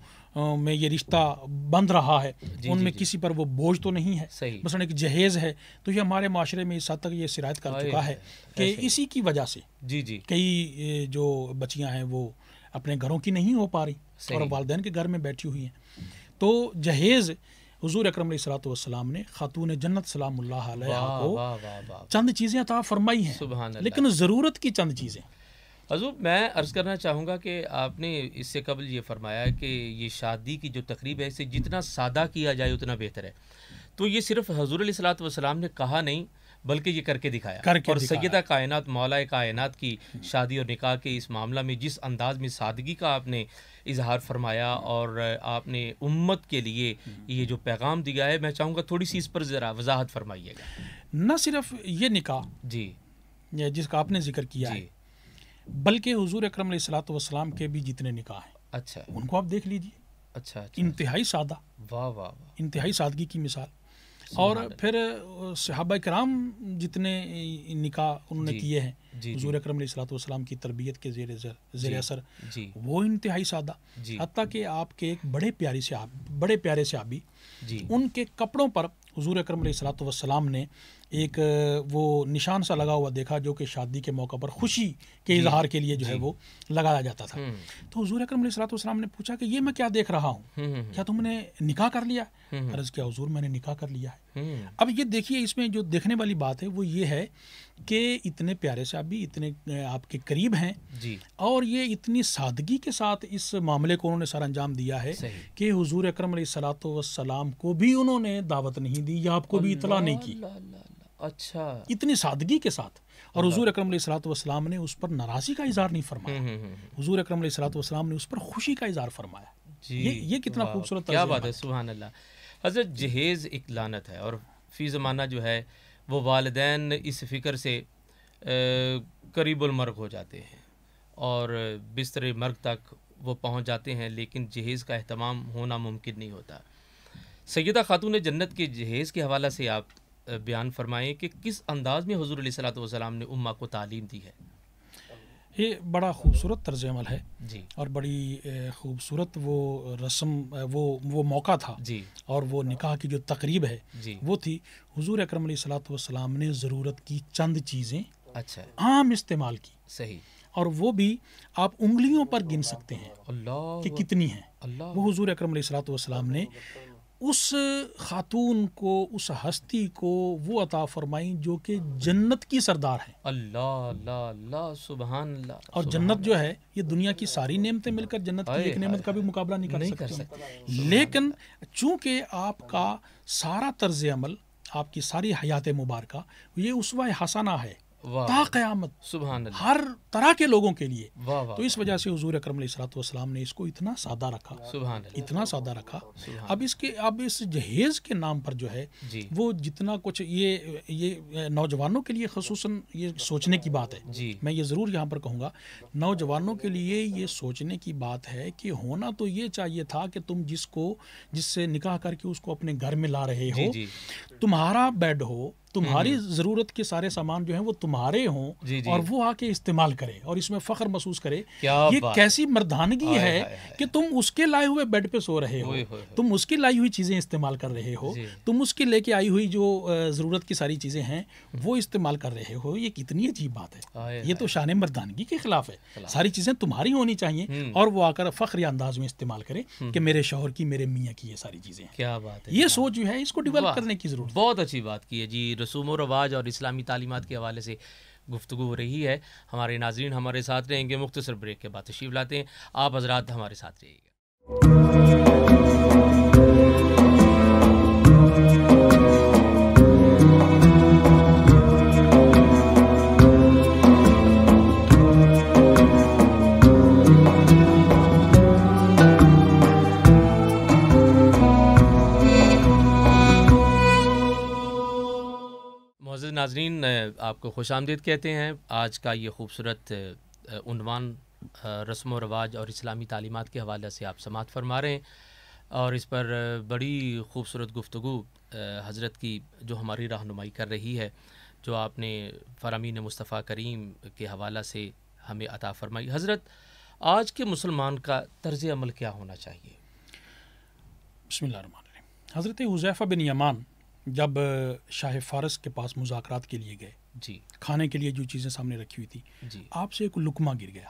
میں یہ رشتہ بند رہا ہے ان میں کسی پر وہ بوجھ تو نہیں ہے، مثلا ایک جہیز ہے تو یہ ہمارے معاشرے میں اس حد تک یہ سرایت کر چکا ہے کہ اسی کی وجہ سے کئی جو بچیاں ہیں وہ اپنے گھروں کی نہیں ہو پا رہی اور والدین کے گھر میں بیٹھی ہوئی ہیں۔ تو جہیز حضور اکرم علیہ الصلوۃ والسلام نے خاتون جنت سلام اللہ علیہا کو چند چیزیں عطا فرمائی ہیں، لیکن ضرورت کی چند چیزیں۔ حضور میں عرض کرنا چاہوں گا کہ آپ نے اس سے قبل یہ فرمایا کہ یہ شادی کی جو تقریب ہے اسے جتنا سادہ کیا جائے اتنا بہتر ہے، تو یہ صرف حضور علیہ الصلوۃ والسلام نے کہا نہیں بلکہ یہ کر کے دکھایا، اور سیدہ کائنات مولا کائنات کی شادی اور نکاح کے اس معاملہ میں جس انداز میں سادگی کا آپ نے اظہار فرمایا اور آپ نے امت کے لیے یہ جو پیغام دیا ہے، میں چاہوں گا تھوڑی سی اس پر ذرا وضاحت فرمائیے گا۔ نہ صرف یہ نکاح جی جس کا آپ نے ذکر کیا ہے، بلکہ حضور اکرم علیہ الصلوۃ والسلام کے بھی جتنے نکاح ہیں اچھا ان کو آپ دیکھ لیجیے، اچھا، انتہائی سادہ، واہ واہ، انتہائی سادگی کی مثال۔ اور پھر صحابہ کرام جتنے نکاح انہوں نے کیے ہیں حضور اکرم علیہ الصلوۃ والسلام کی تربیت کے زیر اثر، وہ انتہائی سادہ، حتیٰ کہ آپ کے ایک بڑے پیارے صحابی، ان کے کپڑوں پر حضور اکرم علیہ الصلوۃ والسلام نے ایک وہ نشان سا لگا ہوا دیکھا جو کہ شادی کے موقع پر خوشی کے اظہار کے لیے جو ہے وہ لگایا جاتا تھا۔ تو حضور اکرم علیہ الصلوۃ والسلام نے پوچھا کہ یہ میں کیا دیکھ رہا ہوں، کیا تم نے نکاح کر لیا؟ عرض کیا حضور میں نے نکاح کر لیا ہے۔ اب یہ دیکھیے اس میں جو دیکھنے والی بات ہے وہ یہ ہے کہ اتنے پیارے صحابی اتنے آپ کے قریب ہیں، اور یہ اتنی سادگی کے ساتھ اس معاملے کو انہوں نے سر انجام دیا ہے کہ حضور اکرم علیہ الصلوۃ والسلام کو بھی انہوں نے دعوت نہیں دی یا آپ کو بھی اطلاع نہیں کی، اچھا، اتنی سادگی کے ساتھ۔ اور حضور اکرم علیہ الصلوۃ والسلام نے اس پر ناراضی کا اظہار نہیں فرمایا، حضور اکرم علیہ الصلوۃ والسلام نے اس پر خوشی کا اظہار فرمایا۔ یہ کتنا خوبصورت، کیا بات ہے، سبحان اللہ۔ حضرت جہیز ایک لعنت ہے، اور فی زمانہ جو ہے وہ والدین اس فکر سے قریب المرگ ہو جاتے ہیں اور بستر مرگ تک وہ پہنچ جاتے ہیں، لیکن جہیز کا اہتمام ہونا ممکن نہیں ہوتا۔ سیدہ خاتون جنت کے جہیز کے حوالے سے آپ بیان فرمائیں کہ کس انداز میں حضور علیہ الصلوۃ والسلام نے امہ کو تعلیم دی ہے۔ یہ بڑا خوبصورت طرز عمل ہے اور بڑی خوبصورت وہ رسم، وہ موقع تھا، اور وہ نکاح کی جو تقریب ہے وہ تھی حضور اکرم علیہ الصلوۃ والسلام نے ضرورت کی چند چیزیں عام استعمال کی، صحیح، اور وہ بھی آپ انگلیوں پر گن سکتے ہیں کہ کتنی ہیں۔ وہ حضور اکرم علیہ الصلوۃ والسلام نے اس خاتون کو، اس ہستی کو وہ عطا فرمائیں جو کہ جنت کی سردار ہے۔ اللہ اللہ اللہ، سبحان اللہ۔ اور جنت جو ہے یہ دنیا کی ساری نعمتیں مل کر جنت کی ایک نعمت کا بھی مقابلہ نہیں کر سکتی، لیکن چونکہ آپ کا سارا طرز عمل، آپ کی ساری حیات مبارکہ یہ اسوہ حسنہ ہے تا قیامت، سبحان اللہ، ہر طرح کے لوگوں کے لیے. واہ واہ، تو اس وجہ سے حضور اکرم علیہ الصلوۃ والسلام نے اس کو اتنا سادہ رکھا، سبحان اللہ، اتنا سادہ رکھا. سبحان اب اس جہیز کے نام پر جو ہے جی وہ جتنا کچھ یہ نوجوانوں کے لیے خصوصاً یہ سوچنے کی بات ہے. جی میں یہ ضرور یہاں پر کہوں گا، نوجوانوں کے لیے یہ سوچنے کی بات ہے کہ ہونا تو یہ چاہیے تھا کہ تم جس سے نکاح کر کے اس کو اپنے گھر میں لا رہے ہو، جی تمہارا بیڈ ہو، تمہاری ضرورت کے سارے سامان جو ہیں وہ تمہارے ہوں، جی اور وہ آ کے استعمال کرے اور اس میں فخر محسوس کرے. کیا یہ بات، کیسی مردانگی ہائے ہے ہائے ہائے، کہ تم اس کے لائے ہوئے بیڈ پہ سو رہے ہو، ہوئے ہوئے، تم اس کی لائی ہوئی چیزیں استعمال کر رہے ہو، جی تم اس کے لے کے آئی ہوئی جو ضرورت کی ساری چیزیں ہیں وہ استعمال کر رہے ہو. یہ کتنی عجیب بات ہے، ہائے یہ تو شان مردانگی کے خلاف ہے. ساری چیزیں تمہاری ہونی چاہیے اور وہ آ کر فخری انداز میں استعمال کرے کہ میرے شوہر کی، میرے میاں کی یہ ساری چیزیں ہیں. کیا بات ہے، یہ سوچ جو ہے اس کو ڈیولپ کرنے کی ضرورت ہے. بہت اچھی بات کی ہے جی. رسوم و رواج اور اسلامی تعلیمات کے حوالے سے گفتگو ہو رہی ہے. ہمارے ناظرین ہمارے ساتھ رہیں گے، مختصر بریک کے بعد تشریف لاتے ہیں. آپ حضرات ہمارے ساتھ رہیے گا. معزز ناظرین، آپ کو خوش آمدید کہتے ہیں. آج کا یہ خوبصورت عنوان رسم و رواج اور اسلامی تعلیمات کے حوالے سے آپ سماعت فرما رہے ہیں، اور اس پر بڑی خوبصورت گفتگو حضرت کی جو ہماری رہنمائی کر رہی ہے، جو آپ نے فرامین مصطفیٰ کریم کے حوالہ سے ہمیں عطا فرمائی. حضرت، آج کے مسلمان کا طرز عمل کیا ہونا چاہیے؟ بسم اللہ الرحمن الرحیم. حضرت حذیفہ بن یمان جب شاہ فارس کے پاس مذاکرات کے لیے گئے، جی کھانے کے لیے جو چیزیں سامنے رکھی ہوئی تھی، جی، آپ سے ایک لقمہ گر گیا.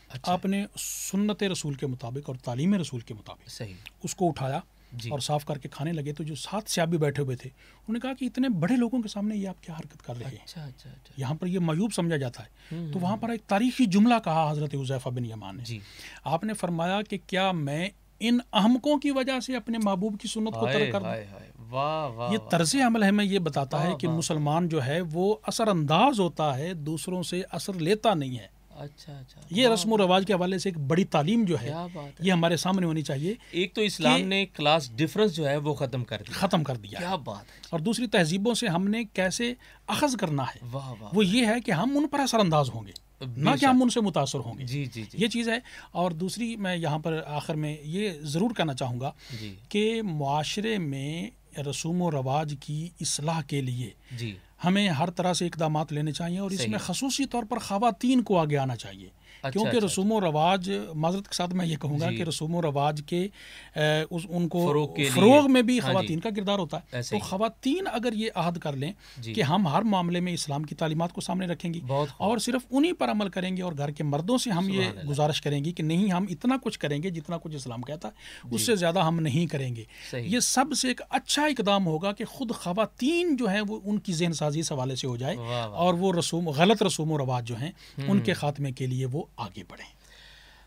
اچھا، آپ نے سنت رسول کے مطابق اور تعلیم رسول کے مطابق صحیح، اس کو اٹھایا جی، اور صاف کر کے کھانے لگے. تو جو 7 صحابی بیٹھے ہوئے تھے انہوں نے کہا کہ اتنے بڑے لوگوں کے سامنے یہ آپ کیا حرکت کر رہے ہیں، اچھا اچھا اچھا، یہاں پر یہ معیوب سمجھا جاتا ہے. تو وہاں پر ایک تاریخی جملہ کہا حضرت حذیفہ بن یمان نے. جی، آپ نے فرمایا کہ کیا میں ان احمقوں کی وجہ سے اپنے محبوب کی سنت کو ترک کر دوں؟ ہائے ہائے، واہ واہ، یہ طرز عمل ہمیں یہ بتاتا ہے واہ کہ واہ، مسلمان جو ہے وہ اثر انداز ہوتا ہے، دوسروں سے اثر لیتا نہیں ہے. اچھا اچھا، یہ رسم و رواج کے حوالے سے ایک بڑی تعلیم جو ہے کیا بات ہے. یہ ہمارے سامنے ہونی چاہیے. ایک تو اسلام نے کلاس ڈفرنس جو ہے وہ ختم کر دیا، ختم کر دیا ہے. کیا بات ہے، اور دوسری تہذیبوں سے ہم نے کیسے اخذ کرنا ہے، واہ واہ، وہ یہ ہے کہ ہم ان پر اثر انداز ہوں گے، نہ کہ ہم ان سے متاثر ہوں گے. جی جی جی، یہ چیز ہے. اور دوسری میں یہاں پر آخر میں یہ ضرور کہنا چاہوں گا جی کہ معاشرے میں رسوم و رواج کی اصلاح کے لیے جی، ہمیں ہر طرح سے اقدامات لینے چاہیے، اور اس میں خصوصی طور پر خواتین کو آگے آنا چاہیے. کیونکہ رسوم و رواج، معذرت کے ساتھ میں یہ کہوں گا کہ رسوم و رواج کے ان کو فروغ میں بھی خواتین کا کردار ہوتا ہے. تو خواتین اگر یہ عہد کر لیں کہ ہم ہر معاملے میں اسلام کی تعلیمات کو سامنے رکھیں گی اور صرف انہی پر عمل کریں گے، اور گھر کے مردوں سے ہم یہ گزارش کریں گی کہ نہیں، ہم اتنا کچھ کریں گے جتنا کچھ اسلام کہتا ہے، اس سے زیادہ ہم نہیں کریں گے. یہ سب سے ایک اچھا اقدام ہوگا کہ خود خواتین جو ہیں وہ ان کی ذہن سازی اس حوالے سے ہو جائے اور وہ غلط رسوم و رواج جو ہیں ان کے خاتمے کے لیے وہ آگے بڑھیں.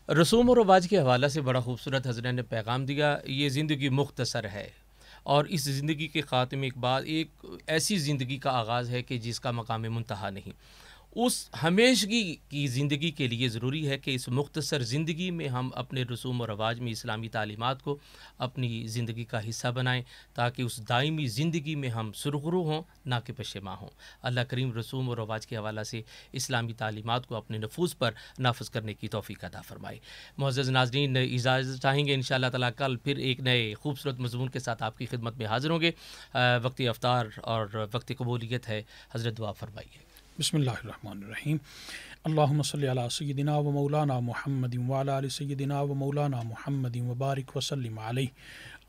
رسوم و رواج کے حوالے سے بڑا خوبصورت حضرت نے پیغام دیا. یہ زندگی مختصر ہے، اور اس زندگی کے خاتمے کے بعد ایک ایسی زندگی کا آغاز ہے کہ جس کا مقام منتہا نہیں. اس ہمیشگی کی زندگی کے لیے ضروری ہے کہ اس مختصر زندگی میں ہم اپنے رسوم و رواج میں اسلامی تعلیمات کو اپنی زندگی کا حصہ بنائیں، تاکہ اس دائمی زندگی میں ہم سرخرو ہوں، نہ کہ پشیماں ہوں. اللہ کریم رسوم و رواج کے حوالے سے اسلامی تعلیمات کو اپنے نفوذ پر نافذ کرنے کی توفیق عطا فرمائے. معزز ناظرین، اجازت چاہیں گے انشاءاللہ تعالیٰ کل پھر ایک نئے خوبصورت مضمون کے ساتھ آپ کی خدمت میں حاضر ہوں گے. وقت افطار اور وقت قبولیت ہے، حضرت دعا فرمائیے. بسم اللہ الرحمن الرحیم. اللہم صلی علی سیدنا و مولانا محمد وعلی آل سیدنا و مولانا محمد وبارک وسلم علیہ.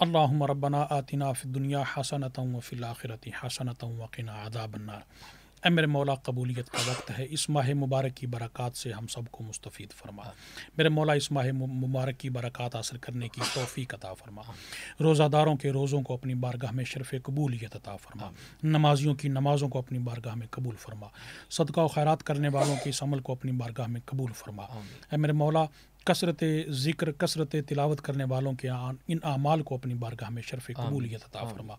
اللہم ربنا آتنا فی الدنیا حسنۃ وفی الآخرۃ حسنۃ وقنا عذاب النار. اے میرے مولا، قبولیت کا وقت ہے، اس ماہ مبارک کی برکات سے ہم سب کو مستفید فرما. میرے مولا، اس ماہ مبارک کی برکات حاصل کرنے کی توفیق عطا فرما. روزہ داروں کے روزوں کو اپنی بارگاہ میں شرف قبولیت عطا فرما. نمازیوں کی نمازوں کو اپنی بارگاہ میں قبول فرما. صدقہ و خیرات کرنے والوں کے اس عمل کو اپنی بارگاہ میں قبول فرما. اے میرے مولا، کثرت ذکر کثرت تلاوت کرنے والوں کے ان اعمال کو اپنی بارگاہ میں شرف قبولیت عطا فرما۔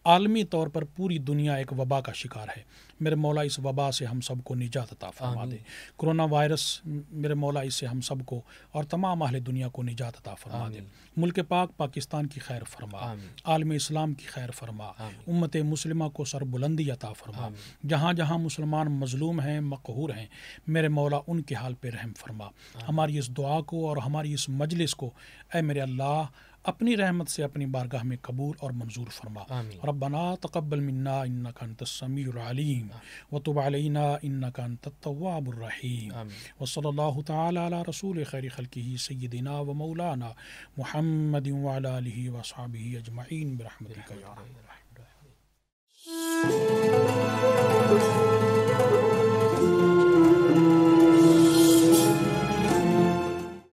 عالمی طور پر پوری دنیا ایک وبا کا شکار ہے، میرے مولا اس وبا سے ہم سب کو نجات عطا فرما دے۔ کرونا وائرس میرے مولا اس سے ہم سب کو اور تمام اہل دنیا کو نجات عطا فرما دے۔ ملک پاک پاکستان کی خیر فرما، عالم اسلام کی خیر فرما، امت مسلمہ کو سر بلندی عطا فرما۔ جہاں جہاں مسلمان مظلوم ہیں، مقہور ہیں، میرے مولا ان کے حال پہ رحم فرما۔ ہماری اس دعا کو اور ہماری اس مجلس کو اے میرے اللہ اپنی رحمت سے اپنی بارگاہ میں قبول اور منظور فرما۔ ربنا تقبل منا انک انت السمیع العلیم وتب علینا انک انت التواب الرحیم، وصلی اللہ تعالی علی رسول خیر خلقہ سیدنا و مولانا محمد وعلی آلہ وصحبہ اجمعین برحمتک یا ارحم الراحمین۔